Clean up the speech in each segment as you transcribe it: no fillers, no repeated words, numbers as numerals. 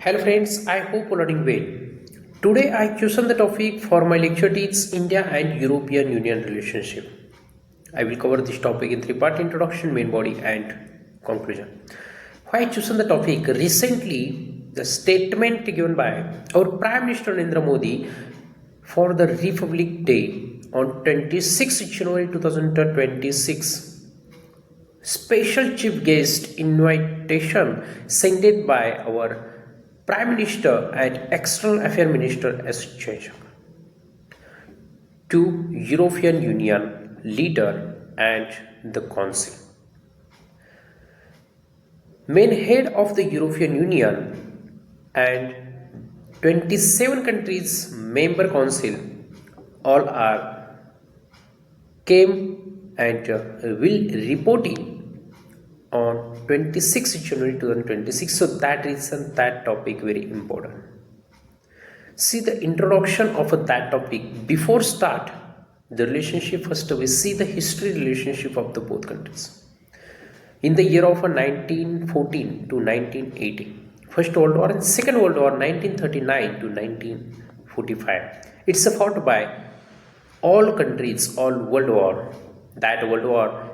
Hello friends, I hope you are doing well. Today I chosen the topic for my lecture is India and European Union relationship. I will cover this topic in three-part introduction, main body and conclusion. Why I chosen the topic? Recently, the statement given by our Prime Minister Narendra Modi for the Republic Day on 26 January 2026. Special chief guest invitation sent by our Prime Minister and External Affairs Minister S. Jaishankar to European Union leader and the Council. Main head of the European Union and 27 countries member council all are came and will reporting on 26 January 2026. So that reason that topic very important. See the introduction of that topic. Before start the relationship, first we see the history relationship of the both countries. In the year of 1914 to 1918, First World War and Second World War 1939 to 1945. It's fought by all countries, all world war. That world war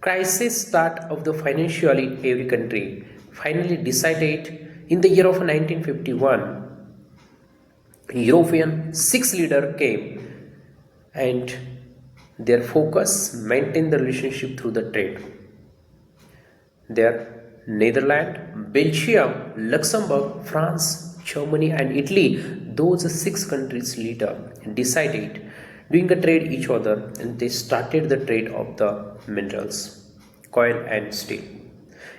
crisis start of the financially every country finally decided in the year of 1951. European six leader came and their focus maintained the relationship through the trade. There Netherlands, Belgium, Luxembourg, France, Germany and Italy, those six countries leader decided doing a trade each other and they started the trade of the minerals, coal and steel.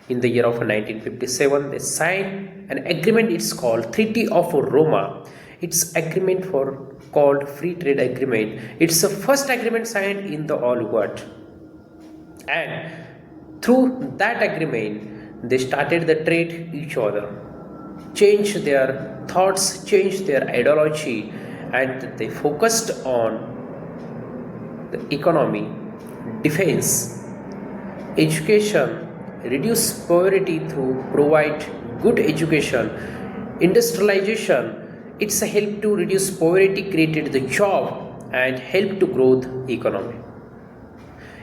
In the year of 1957, they signed an agreement, it's called Treaty of Roma. It's agreement for called Free Trade Agreement. It's the first agreement signed in the all world. And through that agreement, they started the trade each other, changed their thoughts, changed their ideology, and they focused on the economy, defense, education, reduce poverty through provide good education, industrialization. It's a help to reduce poverty, created the job and help to growth economy.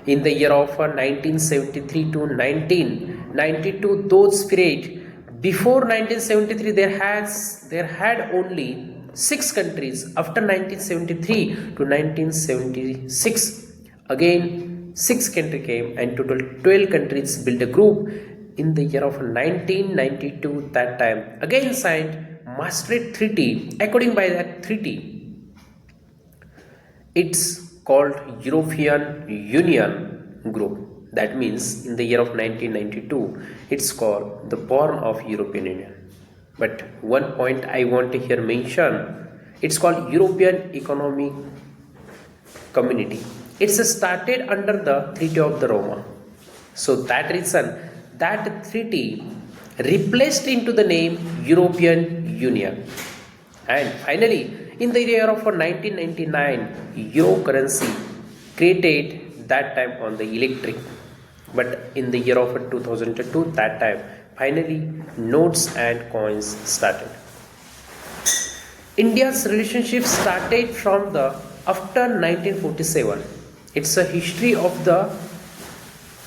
In the year of 1973 to 1992, those period before 1973 there had only six countries. After 1973 to 1976, again six countries came and total 12 countries built a group. In the year of 1992, that time again signed Maastricht Treaty. According by that treaty, it's called European Union Group. That means in the year of 1992, it's called the born of European Union. But one point I want to here mention, it's called European Economic Community. It's started under the Treaty of the Roma. So that reason, that treaty replaced into the name European Union. And finally, in the year of 1999, Euro currency created that time on the electric. But in the year of 2002, that time, finally notes and coins started. India's relationship started from the after 1947. It's a history of the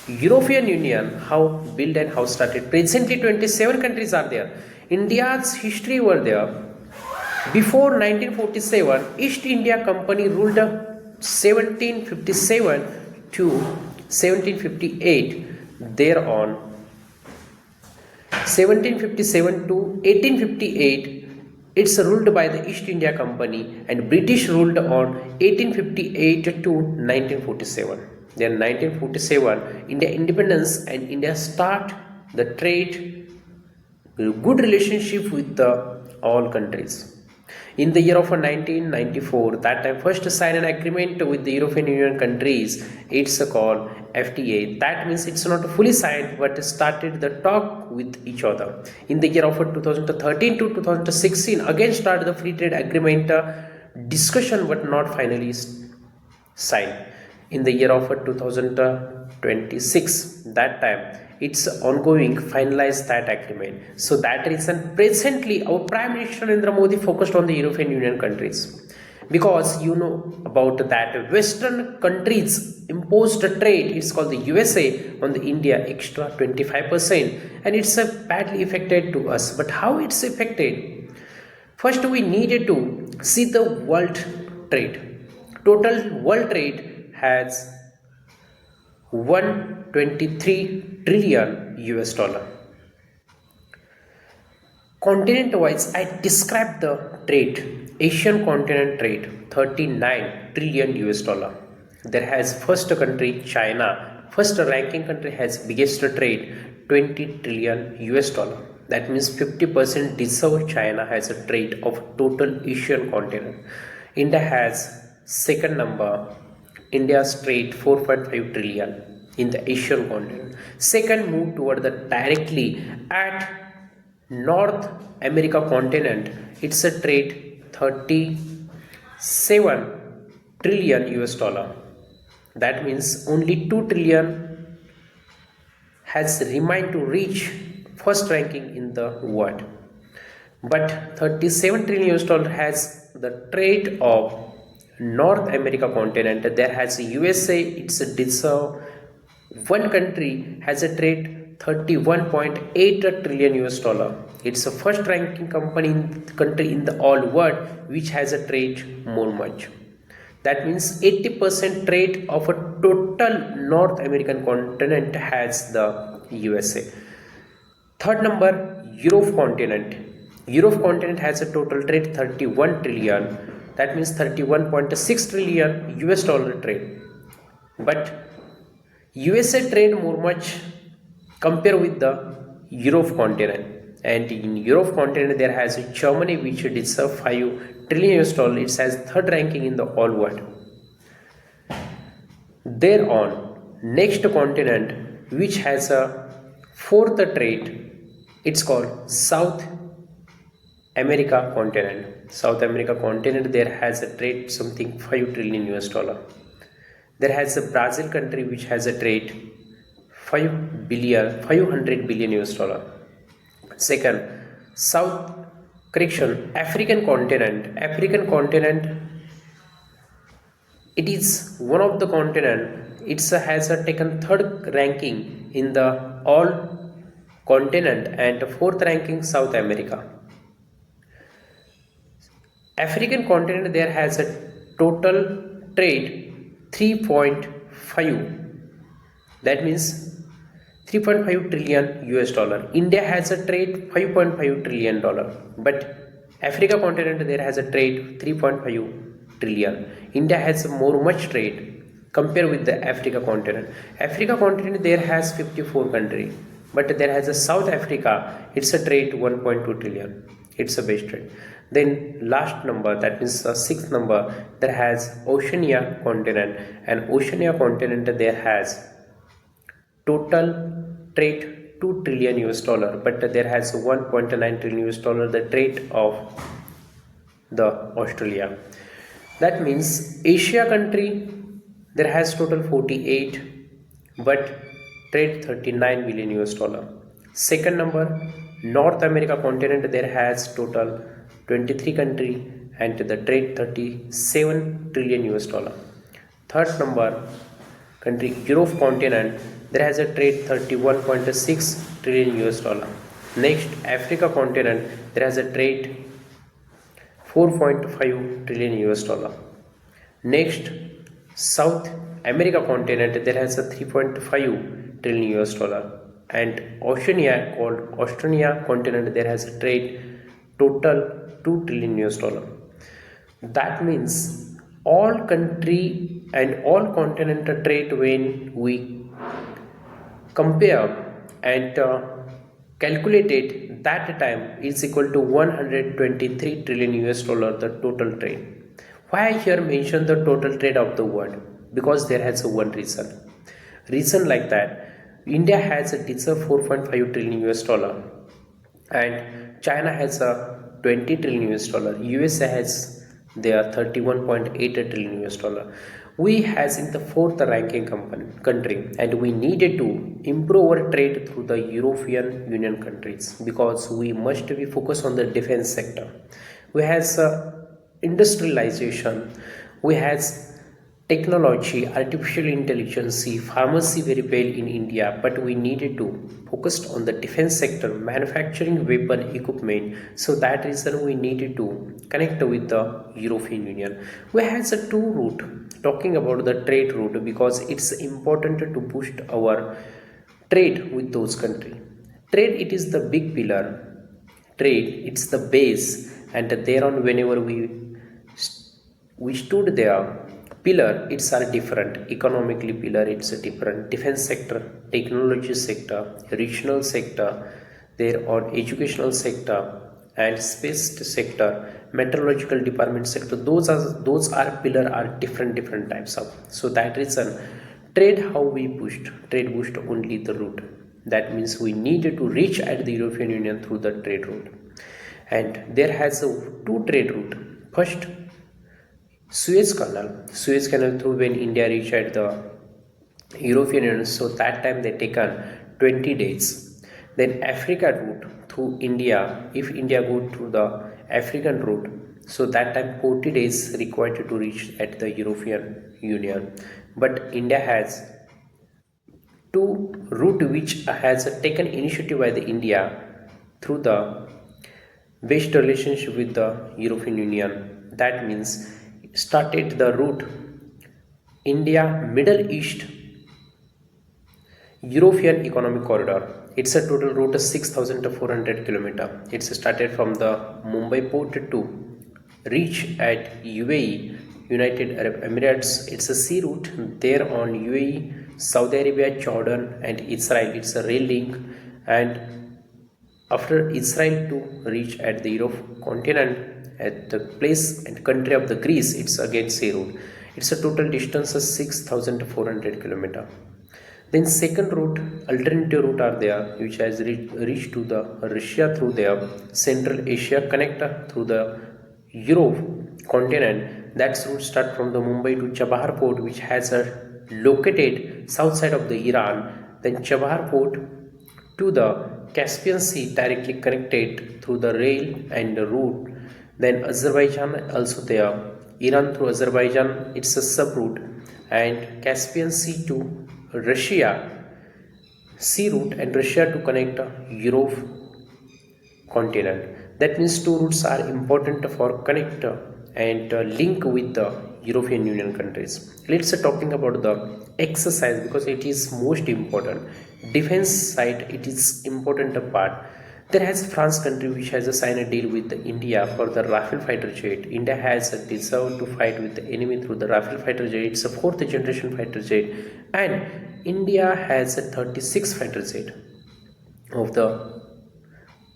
European Union, how built and how started. Presently 27 countries are there. India's history were there. Before 1947, East India Company ruled 1757 to 1758. Thereon 1757 to 1858, it's ruled by the East India Company and British ruled on 1858 to 1947. Then 1947, India independence and India start the trade, good relationship with the all countries. In the year of 1994, that time first signed an agreement with the European Union countries. It's called FTA. That means it's not fully signed, but started the talk with each other. In the year of 2013 to 2016, again started the free trade agreement discussion, but not finally signed. In the year of 2026, that time it's ongoing, finalize that agreement. So that reason, presently, our Prime Minister Narendra Modi focused on the European Union countries because you know about that Western countries imposed a trade. It's called the USA on the India extra 25%, and it's badly affected to us. But how it's affected? First, we needed to see the world trade. Total world trade has 123 trillion US dollar. Continent wise, I described the trade. Asian continent trade 39 trillion US dollar. There has first country China, first ranking country has biggest trade 20 trillion US dollar. That means 50% deserve China has a trade of total Asian continent. India has second number. India's trade 4.5 trillion in the Asian continent. Second move toward the directly at North America continent. It's a trade 37 trillion US dollar. That means only 2 trillion has remained to reach first ranking in the world. But 37 trillion US dollar has the trade of North America continent. There has USA, it's a deserve. One country has a trade 31.8 trillion US dollar. It's the first ranking country in the all world which has a trade more much. That means 80% trade of a total North American continent has the USA. Third number, Europe continent. Europe continent has a total trade 31 trillion. That means 31.6 trillion US dollar trade. But USA trade more much compare with the Europe continent. And in Europe continent there has Germany which deserve 5 trillion US dollar. It has third ranking in the all world. Thereon, next continent which has a fourth trade, it's called South America continent. South America continent there has a trade something 5 trillion US dollar. There has a Brazil country which has a trade 500 billion US dollar. Second, African continent. African continent, it is one of the continent. It has taken third ranking in the all continent and fourth ranking South America. African continent there has a total trade 3.5. That means 3.5 trillion US dollar. India has a trade 5.5 trillion dollar. But Africa continent there has a trade 3.5 trillion. India has more much trade compared with the Africa continent. Africa continent there has 54 country. But there has a South Africa, it's a trade 1.2 trillion. It's a best trade. Then last number, that means the sixth number, there has Oceania continent, and Oceania continent there has total trade 2 trillion US dollar, but there has 1.9 trillion US dollar the trade of the Australia. That means Asia country there has total 48, but trade 39 billion US dollar. Second number, North America continent there has total 23 country and the trade 37 trillion US dollar. Third number, country Europe continent there has a trade 31.6 trillion US dollar. Next, Africa continent there has a trade 4.5 trillion US dollar. Next, South America continent there has a 3.5 trillion US dollar, and Oceania called Australia continent there has a trade total 2 trillion US dollar. That means all country and all continent trade when we compare and calculate it, that time is equal to 123 trillion US dollar the total trade. Why I here mention the total trade of the world? Because there has a one reason like that. India has a deserve 4.5 trillion US dollar and China has a 20 trillion US dollar. USA has their 31.8 trillion US dollar. We has in the fourth ranking country, and we needed to improve our trade through the European Union countries because we must be focused on the defense sector. We has industrialization, we has technology, artificial intelligence, pharmacy very well in India, but we needed to focus on the defense sector, manufacturing weapon equipment. So that reason we needed to connect with the European Union. We has a two route talking about the trade route because it's important to boost our trade with those countries. Trade it is the big pillar. Trade it's the base, and thereon whenever we stood there, pillar it's are different, economically pillar it's a different, defense sector, technology sector, regional sector, there on educational sector and space sector, meteorological department sector, those are pillar are different types of. So that reason trade, how we pushed trade boost only the route, that means we needed to reach at the European Union through the trade route. And there has a two trade route. First, Suez Canal through when India reached at the European Union, so that time they taken 20 days. Then Africa route through India, if India go through the African route, so that time 40 days required to reach at the European Union. But India has two route which has taken initiative by the India through the best relationship with the European Union. That means started the route India Middle East European Economic Corridor. It's a total route of 6,400 kilometer. It's started from the Mumbai port to reach at UAE, United Arab Emirates. It's a sea route there on UAE, Saudi Arabia, Jordan, and Israel. It's a rail link, and after Israel to reach at the Europe continent at the place and country of the Greece, it's again sea route. It's a total distance of 6,400 kilometer. Then second route, alternative route are there which has reached to the Russia through their Central Asia connector through the Europe continent. That route start from the Mumbai to Chabahar port, which has a located south side of the Iran. Then Chabahar port to the Caspian Sea directly connected through the rail and the route. Then Azerbaijan also there. Iran through Azerbaijan, it's a sub route, and Caspian Sea to Russia sea route, and Russia to connect Europe continent. That means two routes are important for connect and link with the European Union countries. Let's talking about the exercise because it is most important. Defense side it is important part. There has France country which has signed a deal with India for the Rafale fighter jet. India has deserved to fight with the enemy through the Rafale fighter jet. It's a fourth generation fighter jet, and India has a 36 fighter jet of the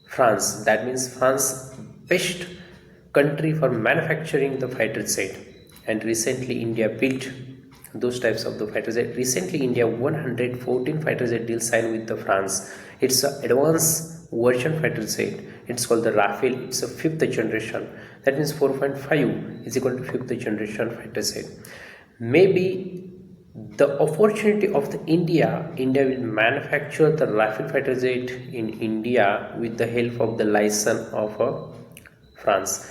France. That means France best country for manufacturing the fighter jet. And recently India built those types of the fighter jet. Recently India 114 fighter jet deal signed with the France. It's an advanced version fighter jet. It's called the Rafale. It's a fifth generation. That means 4.5 is equal to fifth generation fighter jet. Maybe the opportunity of the India will manufacture the Rafale fighter jet in India with the help of the license of France.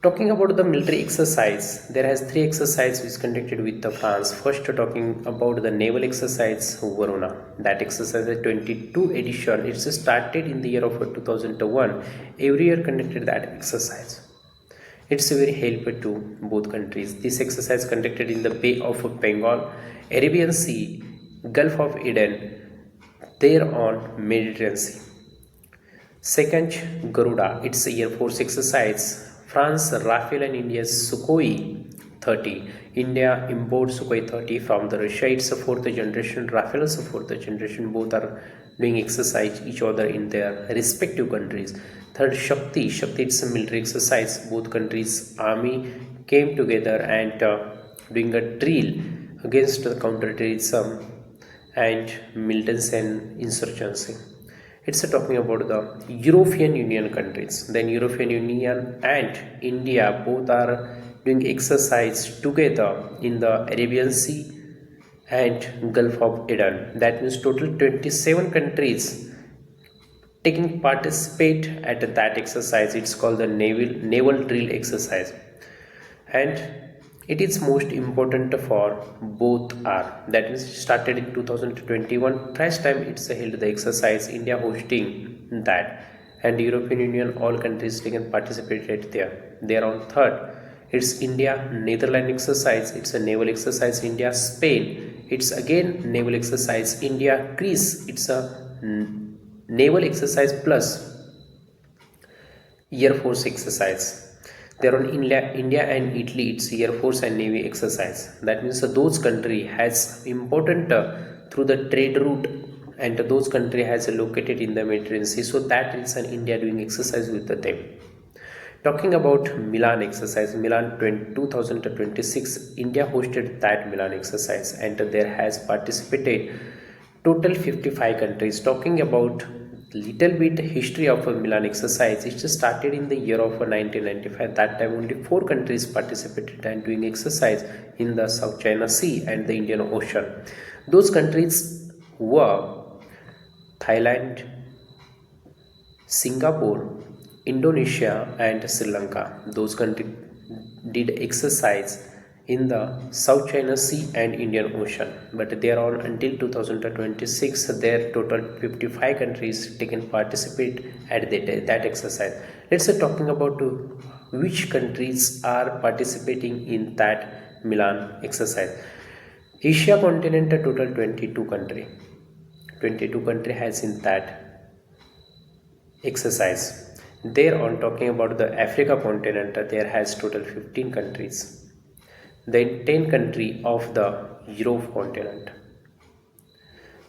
Talking about the military exercise, there has three exercises which conducted with the France. First, talking about the naval exercise Varuna. That exercise is 22 edition. It's started in the year of 2001. Every year conducted that exercise. It's very helpful to both countries. This exercise conducted in the Bay of Bengal, Arabian Sea, Gulf of Eden, there on Mediterranean Sea. Second, Garuda. It's a Air Force exercise. France, Rafale, and India's Sukhoi 30. India imports Sukhoi 30 from the Russia. It's a fourth generation. Rafale is a fourth generation. Both are doing exercise each other in their respective countries. Third, Shakti. Shakti it's a military exercise. Both countries' army came together and doing a drill against the counter-terrorism and militants and insurgency. It's talking about the European Union countries. Then European Union and India both are doing exercise together in the Arabian Sea and Gulf of Eden. That means total 27 countries taking participate at that exercise. It's called the naval drill exercise, and it is most important for both are that means started in 2021. First time it's held the exercise, India hosting that, and European Union all countries taken participated there. They are on third. It's India Netherlands exercise, it's a naval exercise. India Spain, it's again naval exercise. India Greece, it's a naval exercise plus Air Force exercise. There on India and Italy, it's Air Force and Navy exercise. That means those country has important through the trade route, and those country has located in the Mediterranean Sea. So that is an India doing exercise with them. Talking about Milan exercise, Milan 2026, India hosted that Milan exercise, and there has participated total 55 countries. Talking about little bit history of a Milan exercise, it just started in the year of 1995. That time only 4 countries participated and doing exercise in the South China Sea and the Indian Ocean. Those countries were Thailand, Singapore, Indonesia and Sri Lanka. Those countries did exercise in the South China Sea and Indian Ocean. But there are until 2026, there total 55 countries taken participate at that exercise. Let's say talking about which countries are participating in that Milan exercise. Asia continent total 22 country. 22 country has in that exercise. There on talking about the Africa continent, there has total 15 countries. Then 10 country of the Europe continent.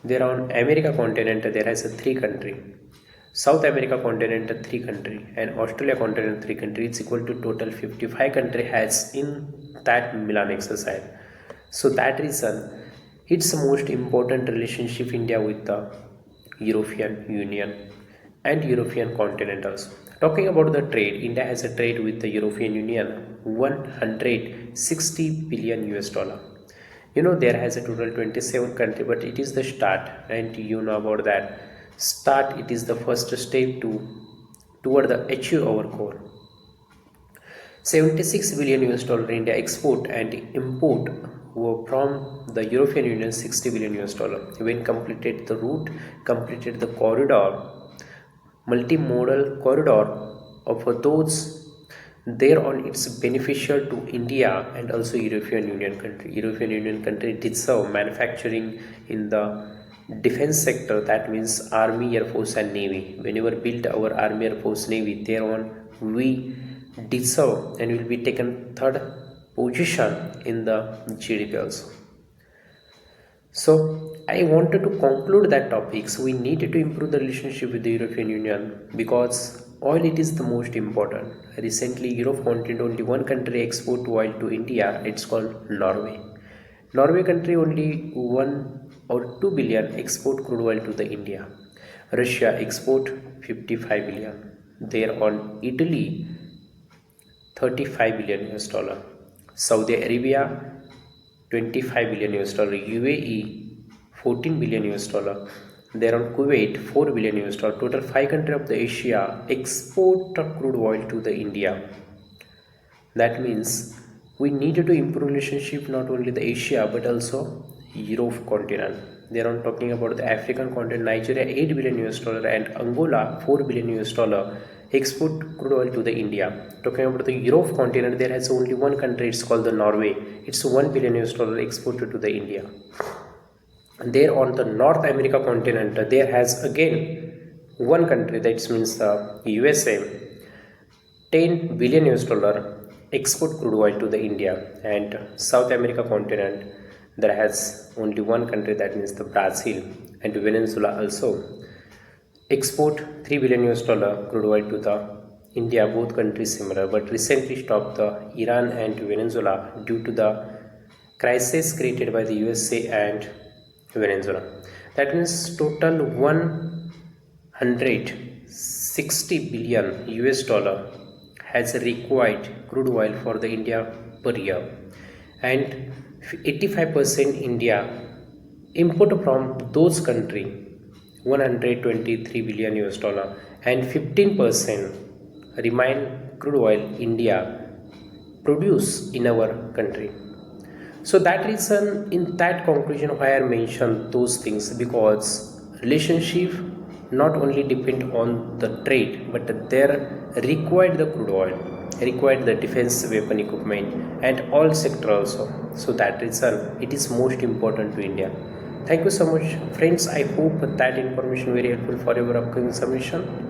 There on America continent, there has a 3 country. South America continent 3 country, and Australia continent 3 country. It's equal to total 55 country has in that Milan exercise. So that reason it's the most important relationship India with the European Union and European continent also. Talking about the trade, India has a trade with the European Union 160 billion US dollar. There has a total 27 country, but it is the start, and you know about that start. It is the first step toward the achieve our goal. 76 billion US dollar India export and import were from the European Union 60 billion US dollar. When completed the route, completed the corridor, multimodal corridor of those thereon, it's beneficial to India and also European Union country. European Union country did so manufacturing in the defense sector, that means army, air force and navy. Whenever built our army, air force, navy, thereon we did so and will be taken third position in the GDP also. So I wanted to conclude that topics. We need to improve the relationship with the European Union because oil it is the most important. Recently, Europe continent only one country export oil to India. It's called Norway. Norway country only 1 or 2 billion export crude oil to the India. Russia export 55 billion. There on Italy 35 billion US dollar. Saudi Arabia 25 billion US dollar. UAE 14 billion US dollar. There on Kuwait 4 billion US dollar. Total 5 countries of the Asia export crude oil to the India. That means we needed to improve relationship not only the Asia but also Europe continent. They are talking about the African continent. Nigeria 8 billion US dollar and Angola 4 billion US dollar export crude oil to the India. Talking about the Europe continent, there has only one country, it's called the Norway. It's 1 billion US dollar exported to the India. And there on the North America continent, there has again one country, that means the USA, 10 billion US dollar export crude oil to the India. And South America continent, there has only one country, that means the Brazil, and Venezuela also export 3 billion US dollar crude oil to the India. Both countries similar, but recently stopped the Iran and Venezuela due to the crisis created by the USA and Venezuela. That means total 160 billion US dollar has required crude oil for the India per year, and 85% India import from those country 123 billion US dollar, and 15% remain crude oil India produce in our country. So that reason, in that conclusion, why I mentioned those things, because relationship not only depend on the trade, but there required the crude oil, required the defense weapon equipment, and all sector also. So that reason, it is most important to India. Thank you so much, friends. I hope that information very helpful for your upcoming submission.